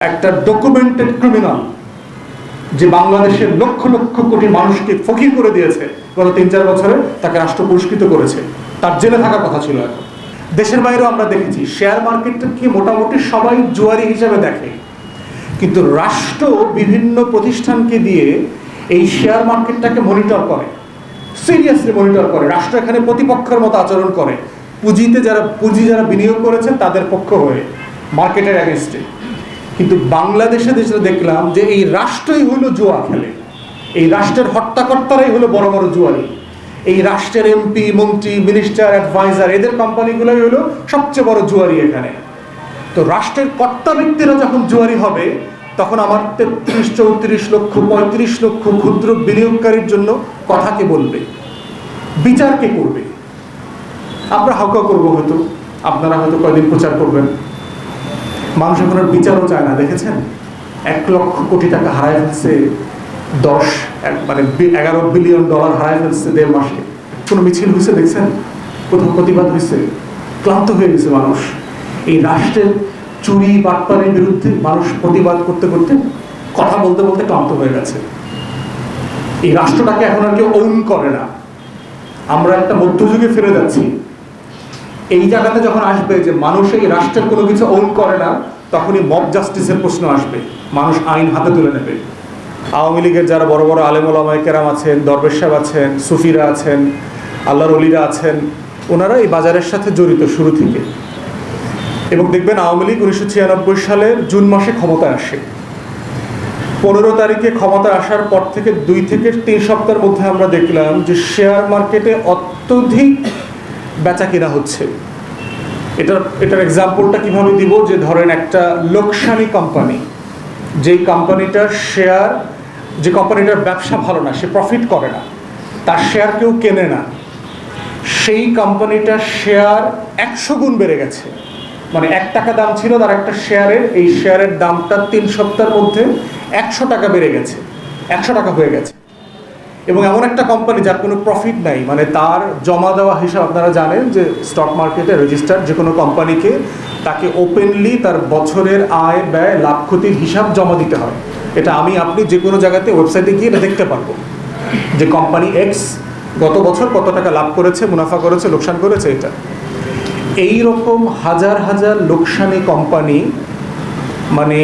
একটা documented criminal যে বাংলাদেশের লক্ষ লক্ষ কোটি মানুষকে ফকির করে দিয়েছে গত ৩-৪ বছরে, তাকে রাষ্ট্র পুরস্কৃত করেছে। তার জেলে থাকার কথা ছিল। এখন দেশের বাইরেও আমরা দেখেছি শেয়ার মার্কেটকে মোটামুটি সবাই জুয়ারি হিসেবে দেখে, কিন্তু রাষ্ট্র বিভিন্ন প্রতিষ্ঠানকে দিয়ে এই শেয়ার মার্কেটটাকে মনিটর করে, সিরিয়াসলি মনিটর করে। রাষ্ট্র এখানে প্রতিপক্ষের মতো আচরণ করে, পুঁজি যারা বিনিয়োগ করেছে তাদের পক্ষ হয়ে, মার্কেটের অ্যাগেনস্টে। কিন্তু বাংলাদেশে দেখলাম যে এই রাষ্ট্রই হলো জুয়া খেলে, এই রাষ্ট্রের হত্যাকর্তারাই হলো বড় বড় জুয়ারি। এই রাষ্ট্রের এমপি, মন্ত্রী, মিনিস্টার, অ্যাডভাইজার, এদের কোম্পানিগুলোই হলো সবচেয়ে বড় জুয়ারি এখানে। তো রাষ্ট্রের কর্তা ব্যক্তিরা যখন জুয়ারি হবে, তখন আমার 33-34 লক্ষ 35 লক্ষ ক্ষুদ্র বিনিয়োগকারীর জন্য কথা কে বলবে, বিচার কে করবে? আমরা হাউকা করবো, হয়তো আপনারা হয়তো কয়দিন প্রচার করবেন। মানুষ এখন আর বিচারও চায় না। দেখেছেন 1 লক্ষ কোটি টাকা হারায় ফেলছে, 11 বিলিয়ন ডলার হারায় ফেলছে 1.5 মাসে। কোনো মিছিল হয়েছে দেখছেন? কোথাও প্রতিবাদ হয়েছে? ক্লান্ত হয়ে গেছে মানুষ। এই রাষ্ট্রের চুরি বাটপারের বিরুদ্ধে মানুষ প্রতিবাদ করতে করতে, কথা বলতে বলতে ক্লান্ত হয়ে গেছে। এই রাষ্ট্রটাকে এখন আর কেউ ওন করে না। আমরা একটা মধ্যযুগে ফিরে যাচ্ছি। এই জায়গাতে যখন আসবে যে মানুষ এই রাষ্ট্রের কোনো কিছু ওন করে না, তখনই মব জাস্টিসের প্রশ্ন আসবে, মানুষ আইন হাতে তুলে নেবে। আওয়ামী লীগের যারা বড় বড় আলেম ওলামায়ে কেরাম আছেন, দরবেশ সাহেব আছেন, সুফিরা আছেন, আল্লাহর ওলিরা আছেন, ওনারা এই বাজারের সাথে জড়িত শুরু থেকে। এবং দেখবেন আওয়ামী লীগ 1996 সালের জুন মাসে ক্ষমতায় আসে। 15 তারিখে ক্ষমতায় আসার পর থেকে 2 থেকে 3 সপ্তাহের মধ্যে আমরা দেখলাম যে শেয়ার মার্কেটে অত্যধিক বেচা কিনা হচ্ছে। এটার এক্সাম্পলটা কিভাবে দিব, যে ধরেন একটা লোকসানি কোম্পানি, যেই কোম্পানিটার শেয়ার, যে কোম্পানিটার ব্যবসা ভালো না, সে প্রফিট করে না, তার শেয়ার কেউ কেনে না, সেই কোম্পানিটার শেয়ার 100 গুণ বেড়ে গেছে। মানে 1 টাকা দাম ছিল তার একটা শেয়ারের, এই শেয়ারের দামটা 3 সপ্তাহের মধ্যে 100 টাকা বেড়ে গেছে, 100 টাকা হয়ে গেছে। এবং এমন একটা কোম্পানি যার কোনো প্রফিট নাই, মানে তার জমা দেওয়া হিসাব, আপনারা জানেন যে স্টক মার্কেটে রেজিস্টার্ড যে কোনো কোম্পানিকে তাকে ওপেনলি তার বছরের আয় ব্যয় লাভ ক্ষতির হিসাব জমা দিতে হয়। এটা আপনি যে কোনো জায়গাতে ওয়েবসাইটে গিয়ে এটা দেখতে পারবো যে কোম্পানি এক্স গত বছর কত টাকা লাভ করেছে, মুনাফা করেছে, লোকসান করেছে। এটা এই রকম হাজার হাজার লোকসানি কোম্পানি, মানে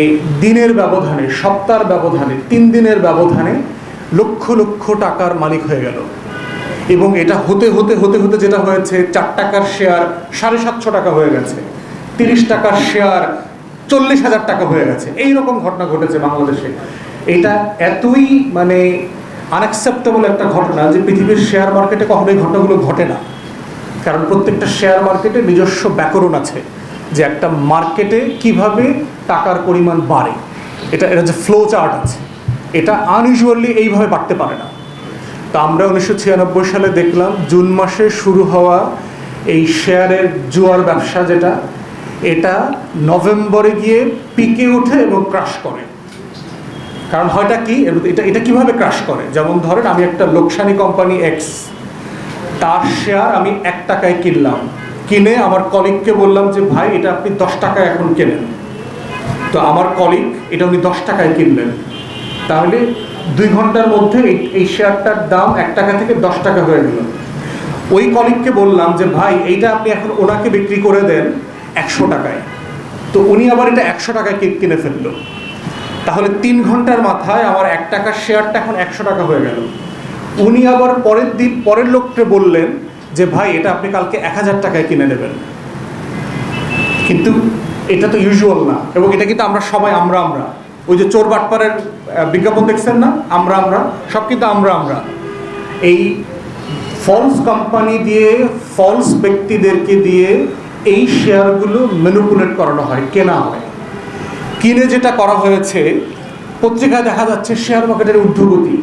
দিনের ব্যবধানে, সপ্তাহের ব্যবধানে, 3 দিনের ব্যবধানে লক্ষ লক্ষ টাকার মালিক হয়ে গেল। এবং এটা হতে হতে হতে হতে যেটা হয়েছে, 4 টাকার শেয়ার 750 টাকা হয়ে গেছে, 30 টাকার শেয়ার 40,000 টাকা হয়ে গেছে। এইরকম ঘটনা ঘটেছে বাংলাদেশে। এটা এতই মানে আনঅ্যাকসেপ্টেবল একটা ঘটনা যে পৃথিবীর শেয়ার মার্কেটে কখনোই ঘটনাগুলো ঘটে না। কারণ প্রত্যেকটা শেয়ার মার্কেটে নিজস্ব ব্যাকরণ আছে, যে একটা মার্কেটে কিভাবে টাকার পরিমাণ বাড়ে, এটা যে ফ্লো চার্ট আছে, এটা আনইউজুয়ালি এইভাবে বাড়তে পারে না। তো আমরা 1996 সালে দেখলাম জুন মাসে শুরু হওয়া এই শেয়ারের জুয়ার ব্যবসা, যেটা এটা নভেম্বরে গিয়ে পিকে ওঠে এবং ক্রাশ করে। কারণ হয়টা কি, এটা কিভাবে ক্রাশ করে, যেমন ধরেন আমি একটা লোকসানি কোম্পানি এক্স, তার শেয়ার আমি 1 টাকায় কিনলাম, কিনে আমার কলিগকে বললাম যে ভাই এটা আপনি 10 টাকায় এখন কেনেন। তো আমার কলিগ এটা উনি 10 টাকায় কিনলেন, তাহলে 2 ঘন্টার মধ্যে এই শেয়ারটার দাম 1 টাকা থেকে 10 টাকা হয়ে গেল। ওই কলিগকে বললাম যে ভাই এইটা আপনি এখন ওনাকে বিক্রি করে দেন 100 টাকায়। তো উনি আবার এটা 100 টাকায় কিনে ফেললো। তাহলে 3 ঘন্টার মাথায় আমার 1 টাকার শেয়ারটা এখন 100 টাকা হয়ে গেল। উনি আবার পরের দিন পরের লোককে বললেন যে ভাই এটা আপনি কালকে 1000 টাকায় কিনে নেবেন। কিন্তু এটা তো ইউজুয়াল না। এবং এটা কিন্তু আমরা সবাই আমরা ওই যে চোর বাটপারের বিজ্ঞাপন দেখছেন না, আমরা সব কিন্তু আমরা এই ফলস কোম্পানি দিয়ে, ফলস ব্যক্তিদেরকে দিয়ে এই শেয়ারগুলো ম্যানিপুলেট করানো হয়, কেনা হয়। কিনে যেটা করা হয়েছে, পত্রিকায় দেখা যাচ্ছে শেয়ার মার্কেটের ঊর্ধ্বগতি।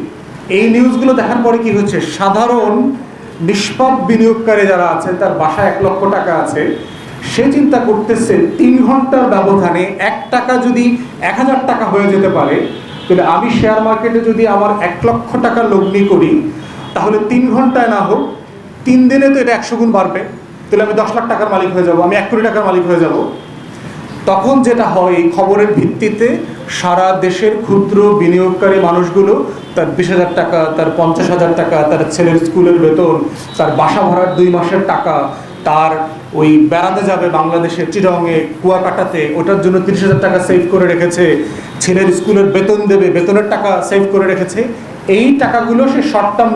এই নিউজগুলো দেখার পরে কি হচ্ছে, সাধারণ নিষ্পাপ বিনিয়োগকারী যারা আছেন, তার বাসায় 1 লক্ষ টাকা আছে, সে চিন্তা করতেছে 3 ঘন্টার ব্যবধানে 1 টাকা যদি 1000 টাকা হয়ে যেতে পারে, তাহলে আমি শেয়ার মার্কেটে যদি আমার 1 লক্ষ টাকা লগ্নি করি, তাহলে 3 ঘন্টায় না হোক 3 দিনে তো এটা 100 গুণ বাড়বে। তাহলে আমি 10 লাখ টাকার মালিক হয়ে যাব, আমি 1 কোটি টাকার মালিক হয়ে যাব। তখন যেটা হয়, এই খবরের ভিত্তিতে সারা দেশের ক্ষুদ্র বিনিয়োগকারী মানুষগুলো তার 20,000 টাকা, তার 50,000 টাকা, তার ছেলের স্কুলের বেতন, তার বাসা ভাড়ার 2 মাসের টাকা, তার ওই বেড়াতে যাবে বাংলাদেশে চিটাগংয়ে কুয়াকাটাতে, ওটার জন্য 30,000 টাকা সেভ করে রেখেছে, ছেলের স্কুলের বেতন দেবে, বেতনের টাকা সেভ করে রেখেছে। এই টাকাগুলো সে শর্ট টার্ম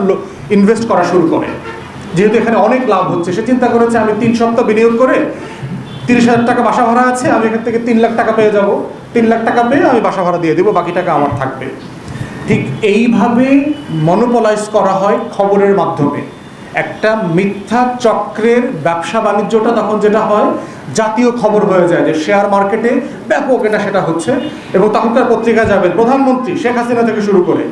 ইনভেস্ট করা শুরু করে। যেহেতু এখানে অনেক লাভ হচ্ছে, সে চিন্তা করেছে আমি 3 সপ্তাহ বিনিয়োগ করে 30,000 টাকা বাসা ভাড়া আছে, আমি এখান থেকে 3 লাখ টাকা পেয়ে যাব, 3 লাখ টাকা পেয়ে আমি বাসা ভাড়া দিয়ে দেবো, বাকি টাকা আমার থাকবে। ঠিক এইভাবে মনোপলাইজ করা হয় খবরের মাধ্যমে। একটা মিথ্যা চক্রের ব্যবসা বাণিজ্যটা তখন যেটা হয়, জাতীয় খবর হয়ে যায় যে শেয়ার মার্কেটে ব্যাপক এটা সেটা হচ্ছে, এবং তখনকার পত্রিকা যাবেন প্রধানমন্ত্রী শেখ হাসিনা থেকে শুরু করে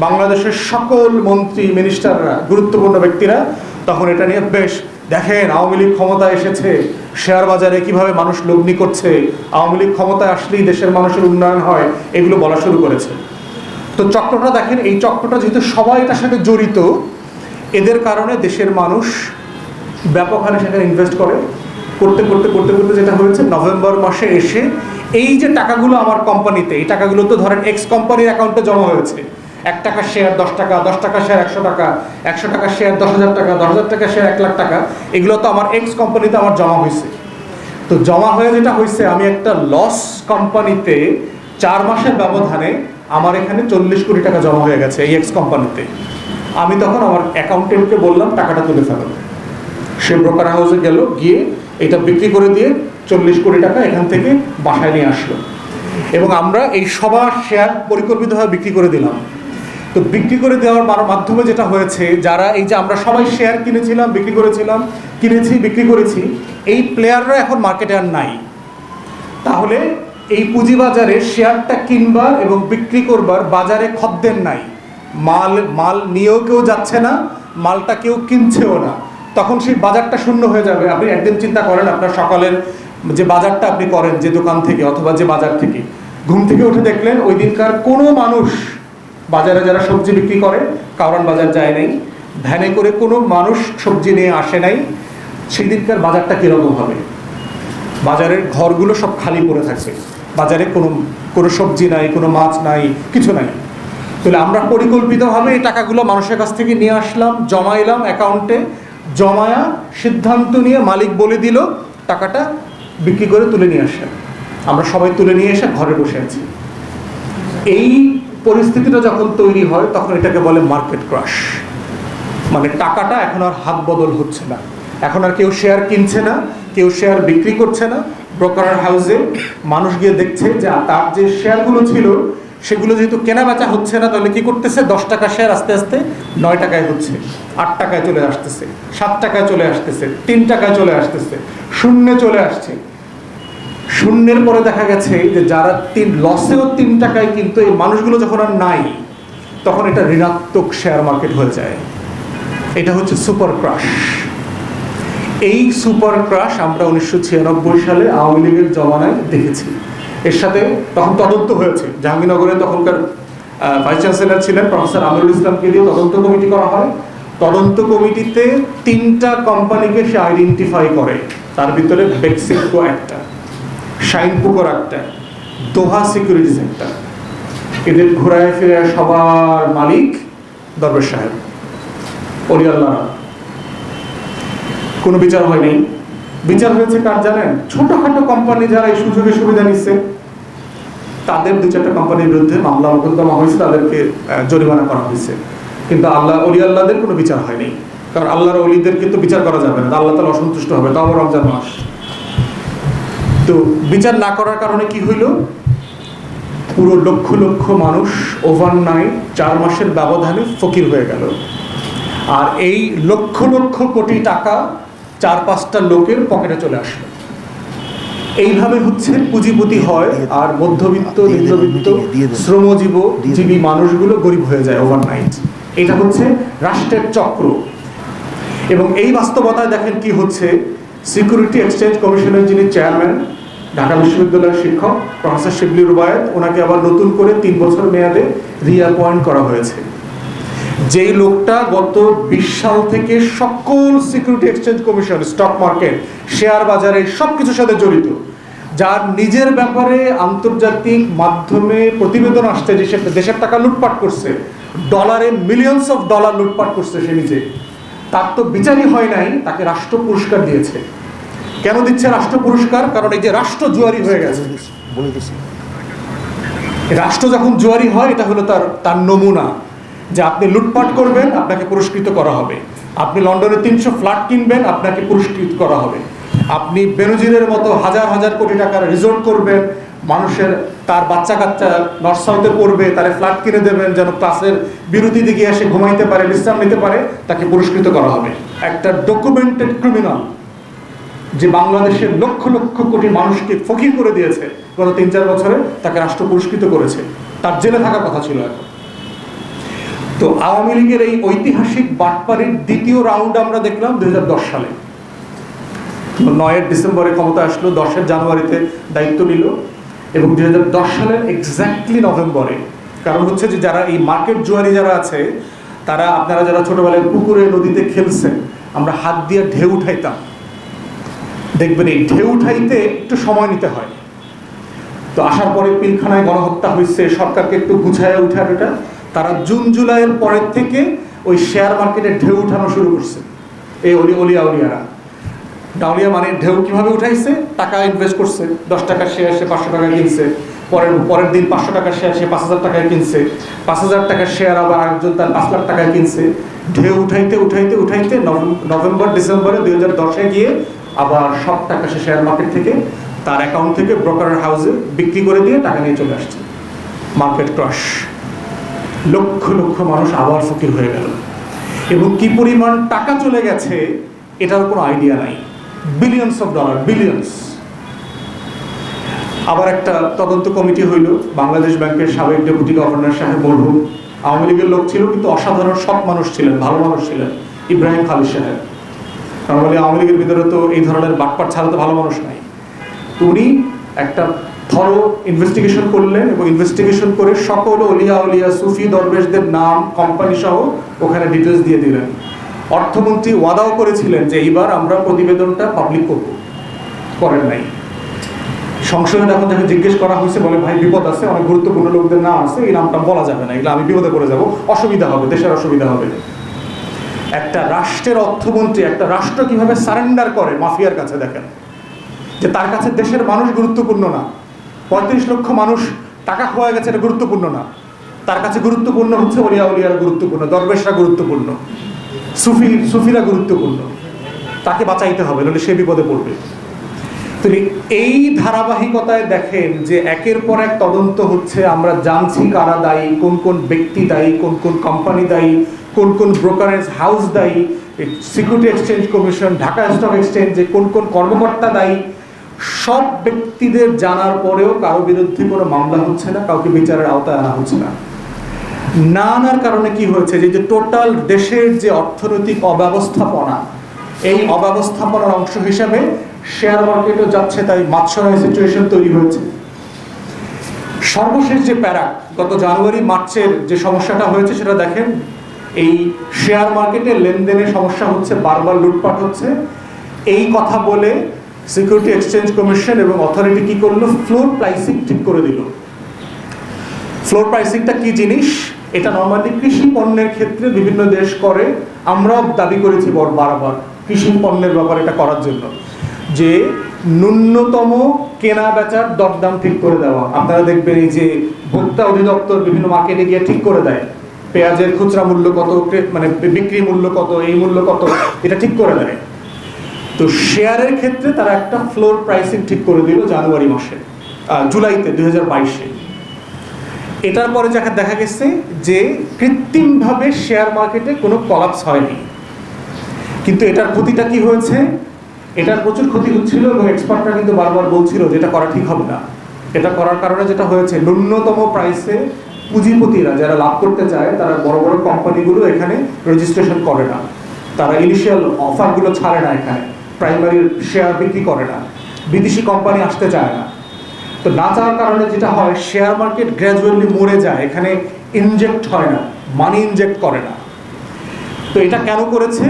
বাংলাদেশের সকল মন্ত্রী মিনিস্টাররা, গুরুত্বপূর্ণ ব্যক্তিরা তখন এটা নিয়ে বেশ দেখেন আওয়ামী লীগ ক্ষমতায় এসেছে, শেয়ার বাজারে কিভাবে মানুষ লগ্নি করছে, আওয়ামী লীগ ক্ষমতায় আসলেই দেশের মানুষের উন্নয়ন হয়, এগুলো বলা শুরু করেছে। তো চক্রটা দেখেন, এই চক্রটা যেহেতু সবাই এটার সাথে জড়িত, এদের কারণে দেশের মানুষ ব্যাপক হারে সেখানে ইনভেস্ট করে। করতে করতে করতে করতে যেটা হয়েছে, নভেম্বর মাসে এসে এই যে টাকাগুলো আমার কোম্পানিতে, এই টাকাগুলো তো ধরেন এক্স কোম্পানির অ্যাকাউন্টে জমা হয়েছে। 1 টাকার শেয়ার 10 টাকা, 10 টাকার শেয়ার 100 টাকা, 100 টাকার শেয়ার 10,000 টাকা, 10,000 টাকার শেয়ার 1 লাখ টাকা, এগুলো তো আমার এক্স কোম্পানিতে আমার জমা হয়েছে। তো জমা হয়ে যেটা হয়েছে, আমি একটা লস কোম্পানিতে 4 মাসের ব্যবধানে আমার এখানে 40 কোটি টাকা জমা হয়ে গেছে এই এক্স কোম্পানিতে। আমি তখন আমার অ্যাকাউন্টেন্টকে বললাম টাকাটা তুলে ফেলো। সে ব্রোকার হাউসে গেল, গিয়ে এটা বিক্রি করে দিয়ে 40 কোটি টাকা এখান থেকে বাসায় নিয়ে আসলো, এবং আমরা এই সবার শেয়ার পরিকল্পিতভাবে বিক্রি করে দিলাম। তো বিক্রি করে দেওয়ার মাধ্যমে যেটা হয়েছে, যারা এই যে আমরা সবাই শেয়ার কিনেছিলাম, বিক্রি করেছিলাম, কিনেছি বিক্রি করেছি, এই প্লেয়াররা এখন মার্কেটে আর নাই। তাহলে এই পুঁজিবাজারে শেয়ারটা কিনবার এবং বিক্রি করবার বাজারে খদ্দের নাই, মাল নিয়েও কেউ যাচ্ছে না, মালটা কেউ কিনছেও না। তখন সেই বাজারটা শূন্য হয়ে যাবে। আপনি একদিন চিন্তা করেন, আপনার সকালের যে বাজারটা আপনি করেন যে দোকান থেকে অথবা যে বাজার থেকে, ঘুম থেকে উঠে দেখলেন ওই দিনকার কোনো মানুষ বাজারে, যারা সবজি বিক্রি করে, কারণ বাজার যায় নাই, ভ্যানে করে কোনো মানুষ সবজি নিয়ে আসে নাই, সেই দিনকার বাজারটা কীরকম হবে? বাজারের ঘরগুলো সব খালি পড়ে থাকবে, বাজারে কোনো সবজি নাই, কোনো মাছ নাই, কিছু নাই। তাহলে আমরা পরিকল্পিতভাবে এই টাকাগুলো মানুষের কাছ থেকে নিয়ে আসলাম, জমাইলাম অ্যাকাউন্টে, জমায়া সিদ্ধান্ত নিয়ে মালিক বলে দিল টাকাটা বিক্রি করে তুলে নিয়ে আসেন। আমরা সবাই তুলে নিয়ে এসে ঘরে বসে আছি। এই পরিস্থিতিটা যখন তৈরি হয়, তখন এটাকে বলে মার্কেট ক্রাশ। মানে টাকাটা এখন আর হাত বদল হচ্ছে না, এখন আর কেউ শেয়ার কিনছে না, কেউ শেয়ার বিক্রি করছে না। ব্রোকার হাউসে মানুষ গিয়ে দেখছে যে তার যে শেয়ারগুলো ছিল সেগুলো যেহেতু কেনা বেচা হচ্ছে না, তাহলে কি করতেছে, 10 টাকা শেয়ার আস্তে আস্তে 9 টাকায় হচ্ছে, 8 টাকায় চলে আসতেছে, 7 টাকায় চলে আসতেছে, 3 টাকায় চলে আসতেছে, শূন্যে চলে আসছে। শূন্যের পরে দেখা গেছে যে যারা লসেও 3 টাকায়, কিন্তু এই মানুষগুলো যখন আর নাই, তখন এটা ঋণাত্মক শেয়ার মার্কেট হয়ে যায়। এটা হচ্ছে সুপার ক্রাশ। এই সুপার ক্রাশ আমরা 1996 সালে আওয়ামী লীগের জমানায় দেখেছি। এর সাথে তখন তদন্ত হয়েছে, জাহাঙ্গীরনগরে তখনকার ভাইস চ্যান্সেলর ছিলেন প্রফেসর আমিরুল ইসলামকে দিয়ে তদন্ত কমিটি করা হয়। তদন্ত কমিটিতে 3টা কোম্পানিকে সে আইডেন্টিফাই করে, তার ভিতরে বেক্সিমকো একটা, শাইন পুকুর একটা, দোহা সিকিউরিটিজ একটা। এদের ঘোরায় ফিরে সবার মালিক দরবেশ সাহেব, অলি আল্লাহ। কোনো বিচার হয়নি। বিচার হয়েছে কার জানেন? ছোটখাটো কোম্পানি যারা এই সুযোগে সুবিধা নিচ্ছে, তাদের 2-4টা কোম্পানির বিরুদ্ধে মামলা মোকদ্দমা হয়েছে, তাদেরকে জরিমানা করা হয়েছে। কিন্তু অলি আল্লাহদের কোনো বিচার হয়নি, কারণ আল্লাহর অলিদের কিন্তু বিচার করা যাবে না, আল্লাহ তাআলা অসন্তুষ্ট হবে, তাও রমজান মাস। তো বিচার না করার কারণে কি হইল? পুরো লক্ষ লক্ষ মানুষ ওভারনাইট 4 মাসের ব্যবধানে ফকির হয়ে গেল। আর এই লক্ষ লক্ষ কোটি টাকা 4-5টা লোকের পকেটে চলে আসলো। এইভাবে হচ্ছে পুঁজিপতি হয়, আর মধ্যবিত্ত, নিম্নবিত্ত, শ্রমজীবী মানুষগুলো গরিব হয়ে যায় ওভারনাইট। এটা হচ্ছে রাষ্ট্রের চক্র। এবং এই বাস্তবতায় দেখেন কি হচ্ছে, সিকিউরিটি এক্সচেঞ্জ কমিশনের যিনি চেয়ারম্যান, ঢাকা বিশ্ববিদ্যালয়ের শিক্ষক প্রফেসর শিবলি রুবায়েত, ওনাকে আবার নতুন করে 3 বছর মেয়াদে রিঅ্যাপয়েন্ট করা হয়েছে। যেই লোকটা গত 20 সাল থেকে সকল security exchange commission, stock market, share বাজারে সব কিছুর সাথে জড়িত, যার নিজের ব্যাপারে আন্তর্জাতিক মাধ্যমে প্রতিবেদন আসছে যে সে দেশের টাকা লুটপাট করছে, ডলারে মিলিয়নস অফ ডলার লুটপাট করছে সে নিজে, তার তো বিচারই হয় নাই, তাকে রাষ্ট্র পুরস্কার দিয়েছে। কেন দিচ্ছে রাষ্ট্র পুরস্কার? কারণ এই যে রাষ্ট্র জুয়ারি হয়ে গেছে। রাষ্ট্র যখন জুয়ারি হয়, এটা হলো তার নমুনা যে আপনি লুটপাট করবেন, আপনাকে পুরস্কৃত করা হবে। আপনি লন্ডনে 300 ফ্ল্যাট কিনবেন, আপনাকে পুরস্কৃত করা হবে। আপনি বেনজিরের মতো হাজার হাজার কোটি টাকার রিসোর্ট করবেন, মানুষের তার বাচ্চা কাচ্চা নর্থ সাউথে পড়বে, তারা ফ্ল্যাট কিনে দেবেন যেন ক্লাসের বিরতি দিকে এসে ঘুমাইতে পারে, বিশ্রাম নিতে পারে, তাকে পুরস্কৃত করা হবে। একটা ডকুমেন্টেড ক্রিমিনাল যে বাংলাদেশের লক্ষ লক্ষ কোটি মানুষকে ফকির করে দিয়েছে গত 3-4 বছরে, তাকে রাষ্ট্র পুরস্কৃত করেছে। তার জেলে থাকার কথা ছিল এখন। তো আওয়ামী লীগের এই ঐতিহাসিক বাটপাড়ির দ্বিতীয় রাউন্ড আমরা দেখলাম 2010 সালে। 9 ডিসেম্বরে ক্ষমতা আসলো, 10 জানুয়ারিতে দায়িত্ব নিল, এবং 2010 সালের এক্স্যাক্টলি নভেম্বরে, কারণ হচ্ছে যে যারা এই মার্কেট জুয়ারি যারা আছে, তারা, আপনারা যারা ছোটবেলায় পুকুরে নদীতে খেলছেন, আমরা হাত দিয়ে ঢেউ উঠাইতাম, দেখবেন এই ঢেউ উঠাইতে একটু সময় নিতে হয়। তো আসার পরে পিলখানায় গণহত্যা হয়েছে, সরকারকে একটু গুছায় উঠার, এটা তারা জুন জুলাইয়ের পরের থেকে ওই শেয়ার মার্কেটে ঢেউ উঠানো শুরু করছে। এই অলিয়ারা ডাউলিয়া মানে ঢেউ কিভাবে উঠাইছে? টাকা ইনভেস্ট করছে, 10 টাকার শেয়ার সে 500 টাকায় কিনছে, পরের দিন 500 টাকার শেয়ার সে 5000 টাকায় কিনছে, 5000 টাকার শেয়ার আবার আরেকজন তার 5 লাখ টাকায় কিনছে। ঢেউ উঠাইতে উঠাইতে উঠাইতে নভেম্বর ডিসেম্বরে 2010-এ গিয়ে আবার সব টাকা সে শেয়ার মার্কেট থেকে তার অ্যাকাউন্ট থেকে ব্রোকার হাউসে বিক্রি করে দিয়ে টাকা নিয়ে চলে আসছে। মার্কেট ক্রাশ, লক্ষ লক্ষ মানুষ আবার ফকির হয়ে গেল, এবং কি পরিমাণ টাকা চলে গেছে এটার কোনো আইডিয়া নাই। Billions of dollar, billions. আবার একটা তদন্ত কমিটি হইল, বাংলাদেশ ব্যাংকের সাবেক ডেপুটি গভর্নর সাহেব মরহুম, আওয়ামী লীগের লোক ছিল কিন্তু অসাধারণ সৎ মানুষ ছিলেন, ভালো মানুষ ছিলেন, ইব্রাহিম খালিদ সাহেব। কারণ বলে আওয়ামী লীগের ভিতরে তো এই ধরনের বাটপাট ছাড়া তো ভালো মানুষ নাই। তো উনি একটা থরো ইনভেস্টিগেশন করলেন, এবং ইনভেস্টিগেশন করে সকল অলিয়া সুফি দরবেশদের নাম, কোম্পানি সহ ওখানে ডিটেলস দিয়ে দিলেন। অর্থমন্ত্রী ওয়াদাও করেছিলেন যে এইবার আমরা প্রতিবেদনটা পাবলিক করব, করেন নাই। সংসদে যখন তাকে জিজ্ঞেস করা হয়েছে, বলে ভাই বিপদ আছে, অনেক গুরুত্বপূর্ণ লোকদের নাম আছে, এই নামটা বলা যাবে না, এগুলো আমি বিপদে পড়ে যাব, অসুবিধা হবে, দেশের অসুবিধা হবে। একটা রাষ্ট্রের অর্থমন্ত্রী একটা রাষ্ট্র কিভাবে সারেন্ডার করে মাফিয়ার কাছে, দেখেন যে তার কাছে দেশের মানুষ গুরুত্বপূর্ণ না, 35 লক্ষ মানুষ টাকা খোয়া গেছে, এটা গুরুত্বপূর্ণ না। তার কাছে গুরুত্বপূর্ণ হচ্ছে অলিয়ারা গুরুত্বপূর্ণ, দরবেশরা গুরুত্বপূর্ণ, সুফিরা গুরুত্বপূর্ণ, তাকে বাঁচাইতে হবে, নাহলে সে বিপদে পড়বে। তো এই ধারাবাহিকতায় দেখেন যে একের পর এক তদন্ত হচ্ছে, আমরা জানছি কারা দায়ী, কোন কোন ব্যক্তি দায়ী, কোন কোন কোম্পানি দায়ী, কোন কোন ব্রোকারেজ হাউস দায়ী, security exchange commission, Dhaka stock এক্সচেঞ্জে কোন কোন কর্মকর্তা দায়ী। সব ব্যক্তিদের জানার পরেও কারো বিরুদ্ধে কোনো মামলা হচ্ছে না, কাউকে বিচারের আওতায় আনা হচ্ছে না। না আনার কারণে কি হয়েছে, যে টোটাল দেশের যে অর্থনৈতিক অব্যবস্থাপনা, এই অব্যবস্থাপনার অংশ হিসাবে শেয়ার মার্কেটও যাচ্ছে, তাই মাৎসরাই সিচুয়েশন তৈরি হয়েছে। সর্বশেষ যে প্যারা, গত জানুয়ারি মার্চের যে সমস্যাটা হয়েছে সেটা দেখেন, এই শেয়ার মার্কেটে লেনদেনের সমস্যা হচ্ছে, বারবার লুটপাট হচ্ছে। এই কথা বলে সিকিউরিটি এক্সচেঞ্জ কমিশন এবং অথরিটি কি করলো, ফ্লোর প্রাইসিং ঠিক করে দিল। ফ্লোর প্রাইসিংটা কি জিনিস? এটা নর্মালি কৃষি পণ্যের ক্ষেত্রে বিভিন্ন দেশ করে, আমরাও দাবি করেছি বারবার কৃষি পণ্যের ব্যাপারে এটা করার জন্য, যে ন্যূনতম কেনা বেচার দরদাম ঠিক করে দেওয়া। আপনারা দেখবেন এই যে ভোক্তা অধিদপ্তর বিভিন্ন মার্কেটে গিয়ে ঠিক করে দেয়, পেঁয়াজের খুচরা মূল্য কত, মানে বিক্রি মূল্য কত, এই মূল্য কত, এটা ঠিক করে দেয়। তো শেয়ারের ক্ষেত্রে তারা একটা ফ্লোর প্রাইসিং ঠিক করে দিল জানুয়ারি মাসে, জুলাইতে 2022-এ। এটার পরে দেখা গেছে যে কৃত্রিমভাবে শেয়ার মার্কেটে কোনো কলাপস হয়নি, কিন্তু এটার ক্ষতিটা কি হয়েছে, এটার প্রচুর ক্ষতি হচ্ছিল, এবং এক্সপার্টরা কিন্তু বারবার বলছিল যে এটা করা ঠিক হবে না। এটা করার কারণে যেটা হয়েছে, ন্যূনতম প্রাইসে পুঁজিপতিরা যারা লাভ করতে চায়, তারা বড় বড় কোম্পানিগুলো এখানে রেজিস্ট্রেশন করে না, তারা ইনিশিয়াল অফারগুলো ছাড়ে না, এখানে প্রাইমারি শেয়ার বিক্রি করে না, বিদেশি কোম্পানি আসতে চায় না। তো না চাওয়ার কারণে যেটা হয়, শেয়ার মার্কেট গ্র্যাজুয়ালি মরে যায়, এখানে ইনজেক্ট হয় না, মানি ইনজেক্ট করে না। তো এটা কেন করেছে?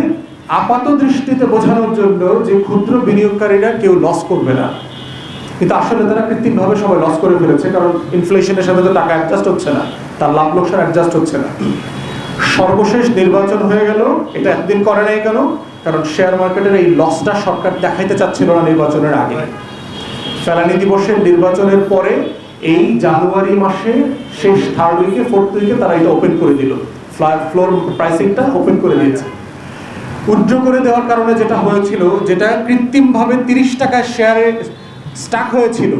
আপাত দৃষ্টিতে বোঝানোর জন্য যে ক্ষুদ্র বিনিয়োগকারীরা কেউ লস করবে না, কিন্তু আসলে তারা কৃত্রিমভাবে সবাই লস করে ফেলেছে, কারণ ইনফ্লেশনের সাথে তো টাকা অ্যাডজাস্ট হচ্ছে না, তার লাভ লোকসান অ্যাডজাস্ট হচ্ছে না। সর্বশেষ নির্বাচন হয়ে গেল, এটা এতদিন করে নাই কেন? কারণ শেয়ার মার্কেটের এই লসটা সরকার দেখাইতে চাচ্ছিল না নির্বাচনের আগে। ফেলানি দিবসের নির্বাচনের পরে এই জানুয়ারি মাসে শেষ থার্ড উইকে ফোর্থ উইকে তারা এটা ওপেন করে দিল, ফ্লোর প্রাইসিংটা ওপেন করে দিয়েছে। উইথড্র করে দেওয়ার কারণে যেটা হয়েছিল, যেটা কৃত্রিমভাবে 30 টাকায় শেয়ারে স্টাক হয়েছিল,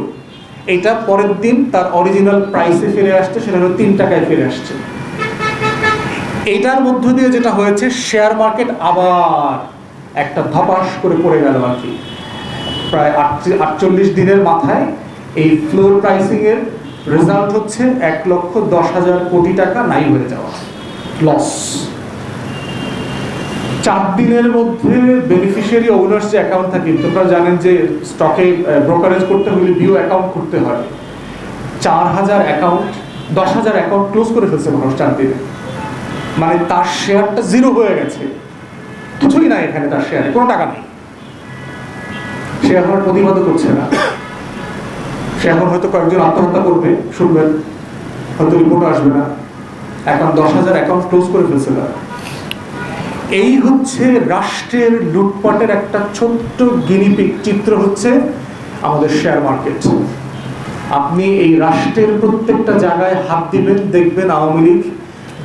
এটা পরের দিন তার অরিজিনাল প্রাইসে ফিরে আসছে, সেটা হলো 3 টাকায় ফিরে আসছে। এইটার মধ্য দিয়ে যেটা হয়েছে, শেয়ার মার্কেট আবার একটা ধপাস করে পড়ে গেল আর কি। প্রায় 48 দিনের মাথায় এই ফ্লোর প্রাইসিং এর রেজাল্ট হচ্ছে 1,10,000 কোটি টাকা নাই হয়ে যাওয়া, লস। 4 দিনের মধ্যে বেনিফিশিয়ারি ওনার্স যে অ্যাকাউন্ট থাকে, তোমরা জানেন যে স্টকে ব্রোকারেজ করতে হলে বিও অ্যাকাউন্ট করতে হয়। 4,000 অ্যাকাউন্ট, 10,000 অ্যাকাউন্ট ক্লোজ করে ফেলছে মানুষ 4 দিনে। মানে তার শেয়ারটা জিরো হয়ে গেছে, কিছুই নাই এখানে, তার শেয়ারে কোনো টাকা নেই। সে এখন প্রতিবাদও করছে না। সে এখন হয়তো কয়েকজন আত্মহত্যা করবে, শুনবেন, হয়তো রিপোর্ট আসবে না। এখন 10,000 অ্যাকাউন্ট ক্লোজ করে ফেলছে তারা। এই হচ্ছে রাষ্ট্রের লুটপাটের একটা ছোট্ট গিনিপিগ চিত্র হচ্ছে আমাদের শেয়ার মার্কেট। আপনি এই রাষ্ট্রের প্রত্যেকটা জায়গায় হাত দিবেন, দেখবেন আওয়ামী লীগ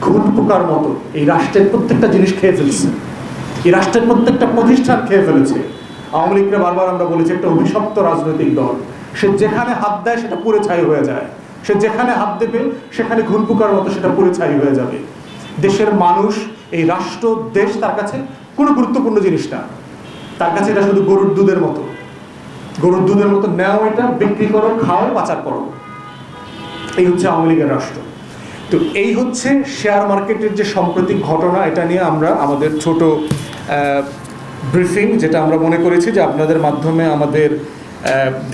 ঘুট পোকার মতো এই রাষ্ট্রের প্রত্যেকটা জিনিস খেয়ে ফেলছে, এই রাষ্ট্রের প্রত্যেকটা প্রতিষ্ঠান খেয়ে ফেলেছে। আওয়ামী লীগকে বারবার আমরা বলেছি একটা অভিশপ্ত রাজনৈতিক দল, সে যেখানে হাত দেয় সেটা পুড়ে ছাই হয়ে যায়, সে যেখানে হাত দেবে সেখানে ঘুট পোকার মতো সেটা পুড়ে ছাই হয়ে যাবে। দেশের মানুষ, এই রাষ্ট্র, দেশ তার কাছে কোনো গুরুত্বপূর্ণ জিনিস না, তার কাছে এটা শুধু গরুর দুধের মতো। গরুর দুধের মতো নেও, এটা বিক্রি করো, খাও, পাচার করো। এই হচ্ছে আওয়ামী লীগের রাষ্ট্র। তো এই হচ্ছে শেয়ার মার্কেটের যে সাম্প্রতিক ঘটনা, এটা নিয়ে আমরা আমাদের ছোট ব্রিফিং, যেটা আমরা মনে করেছি যে আপনাদের মাধ্যমে আমাদের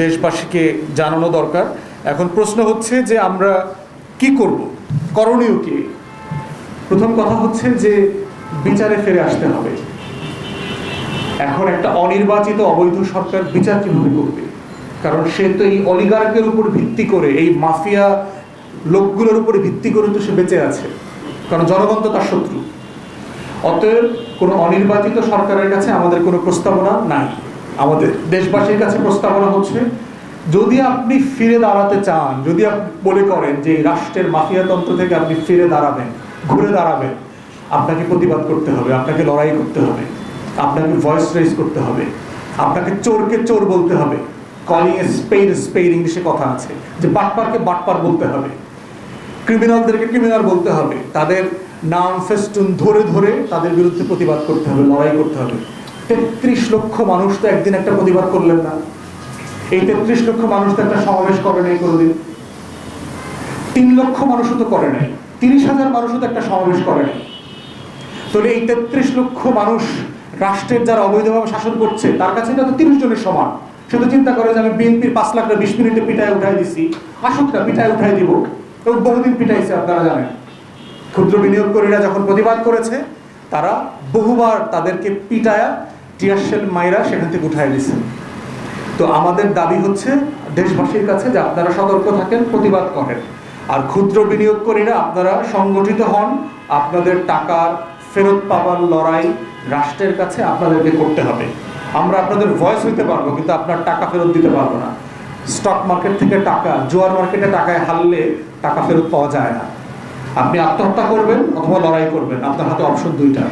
দেশবাসীকে জানানো দরকার। এখন প্রশ্ন হচ্ছে যে আমরা কি করব, করণীয় কি? প্রথম কথা হচ্ছে যে বিচারে ফিরে আসতে হবে। এখন একটা অনির্বাচিত অবৈধ সরকার বিচার কিভাবে করবে? কারণ সে তো এই অলিগার্কের উপর ভিত্তি করে, এই মাফিয়া লোকগুলোর উপরে ভিত্তি করে তো সে বেঁচে আছে, কারণ জনগণ তো তার শত্রু। অতএব কোনো অনির্বাচিত সরকারের কাছে আমাদের কোনো প্রস্তাবনা নাই। আমাদের দেশবাসীর কাছে প্রস্তাবনা হচ্ছে, যদি আপনি ফিরে দাঁড়াতে চান, যদি আপনি মনে করেন যে এই রাষ্ট্রের মাফিয়াতন্ত্র থেকে আপনি ফিরে দাঁড়াবেন, ঘুরে দাঁড়াবেন, আপনাকে প্রতিবাদ করতে হবে, আপনাকে লড়াই করতে হবে, আপনাকে ভয়েস রেজ করতে হবে, আপনাকে চোরকে চোর বলতে হবে, কলিং এ স্পেড স্পেড, ইংলিশে কথা আছে যে বাটপারকে বাটপার বলতে হবে, ক্রিমিনালদেরকে ক্রিমিনাল বলতে হবে, তাদের নাম ফেস্টুন ধরে ধরে তাদের বিরুদ্ধে প্রতিবাদ করতে হবে, লড়াই করতে হবে। 33 লক্ষ মানুষ তো একদিন একটা প্রতিবাদ করলেন না। এই 33 লক্ষ মানুষ তো একটা সমাবেশ করে নাই কোনোদিন। 3 লক্ষ মানুষও তো করে নাই, 30,000 মানুষও তো একটা সমাবেশ করে নাই। তাহলে এই 33 লক্ষ মানুষ রাষ্ট্রের যারা অবৈধভাবে শাসন করছে তার কাছে এটা তো 30 জনের সমান। সে তো চিন্তা করে যে আমি বিএনপির 5 লাখটা 20 মিনিটে পিটায় উঠাই দিছি, আসুকটা পিটায় উঠাই দিব। এবং বহুদিন পিটাইছে, আপনারা জানেন। ক্ষুদ্র বিনিয়োগকারীরা যখন প্রতিবাদ করেছে, তারা বহুবার তাদেরকে পিটায়া টিয়ারশেল মাইরা সেখান থেকে উঠাই দিছে। তো আমাদের দাবি হচ্ছে দেশবাসীর কাছে যে আপনারা সতর্ক থাকেন, প্রতিবাদ করেন। আর ক্ষুদ্র বিনিয়োগকারীরা আপনারা সংগঠিত হন, আপনাদের টাকার ফেরত পাবার লড়াই রাষ্ট্রের কাছে আপনাদেরকে করতে হবে। আমরা আপনাদের ভয়েস হইতে পারবো, কিন্তু আপনার টাকা ফেরত দিতে পারবো না। স্টক মার্কেট থেকে টাকা, জোয়ার মার্কেটে টাকায় হারলে টাকা ফেরত পাওয়া যায় না। আপনি আত্মহত্যা করবেন অথবা লড়াই করবেন, আপনার হাতে অপশন দুইটা।